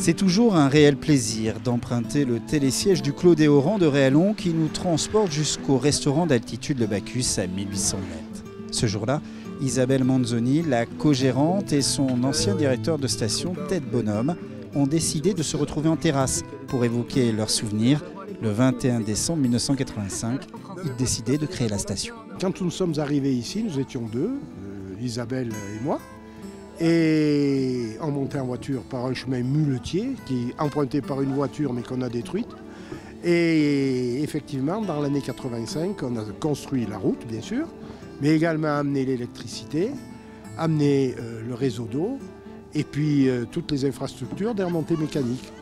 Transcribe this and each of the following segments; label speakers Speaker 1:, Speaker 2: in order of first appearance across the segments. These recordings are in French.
Speaker 1: C'est toujours un réel plaisir d'emprunter le télésiège du Clos des Haurans de Réallon qui nous transporte jusqu'au restaurant d'altitude Le Bacchus à 1800 mètres. Ce jour-là, Isabelle Manzoni, la co-gérante, et son ancien directeur de station, Ted Bonhomme, ont décidé de se retrouver en terrasse pour évoquer leurs souvenirs. Le 21 décembre 1985, ils décidaient de créer la station.
Speaker 2: Quand nous sommes arrivés ici, nous étions deux, Isabelle et moi. Et on montait en voiture par un chemin muletier qui est emprunté par une voiture mais qu'on a détruite. Et effectivement, dans l'année 85, on a construit la route, bien sûr, mais également amené l'électricité, amené le réseau d'eau et puis toutes les infrastructures des remontées mécaniques.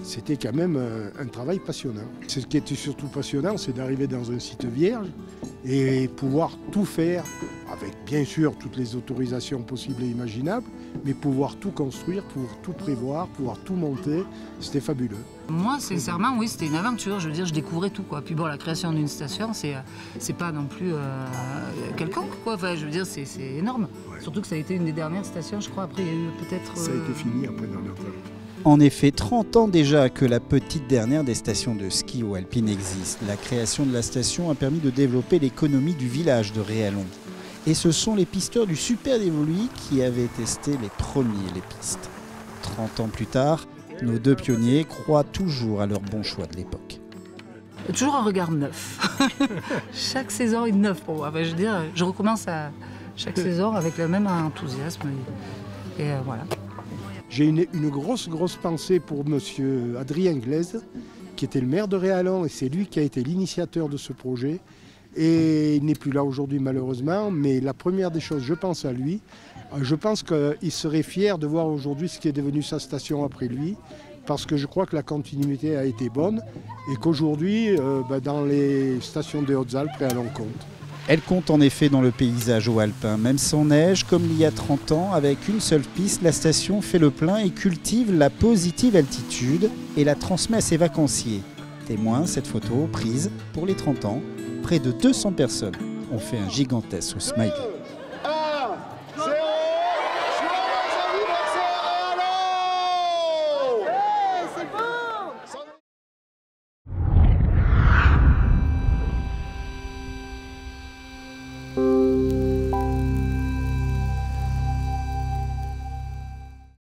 Speaker 2: C'était quand même un travail passionnant. Ce qui était surtout passionnant, c'est d'arriver dans un site vierge et pouvoir tout faire, avec bien sûr toutes les autorisations possibles et imaginables, mais pouvoir tout construire, pouvoir tout prévoir, pouvoir tout monter, c'était fabuleux.
Speaker 3: Moi, sincèrement, oui, c'était une aventure. Je veux dire, je découvrais tout, quoi. Puis bon, la création d'une station, c'est pas non plus quelconque, quoi. Enfin, je veux dire, c'est énorme. Ouais. Surtout que ça a été une des dernières stations, je crois. Après, il y a eu peut-être...
Speaker 2: Ça a été fini après dans notre temps.
Speaker 1: En effet, 30 ans déjà que la petite dernière des stations de ski ou alpine existe. La création de la station a permis de développer l'économie du village de Réallon. Et ce sont les pisteurs du Super Dévoluy qui avaient testé les premiers pistes. 30 ans plus tard, nos deux pionniers croient toujours à leur bon choix de l'époque.
Speaker 3: Toujours un regard neuf. Chaque saison est neuve pour moi. Enfin, je veux dire, je recommence à chaque saison avec le même enthousiasme. Et voilà.
Speaker 2: J'ai une grosse pensée pour monsieur Adrien Glaise, qui était le maire de Réallon, et c'est lui qui a été l'initiateur de ce projet. Et il n'est plus là aujourd'hui malheureusement, mais la première des choses, je pense à lui. Je pense qu'il serait fier de voir aujourd'hui ce qui est devenu sa station après lui, parce que je crois que la continuité a été bonne et qu'aujourd'hui, dans les stations des Hautes-Alpes, Réallon compte.
Speaker 1: Elle compte en effet dans le paysage haut-alpin, même sans neige, comme il y a 30 ans, avec une seule piste, la station fait le plein et cultive la positive altitude et la transmet à ses vacanciers. Témoin, cette photo prise pour les 30 ans, près de 200 personnes ont fait un gigantesque smiley.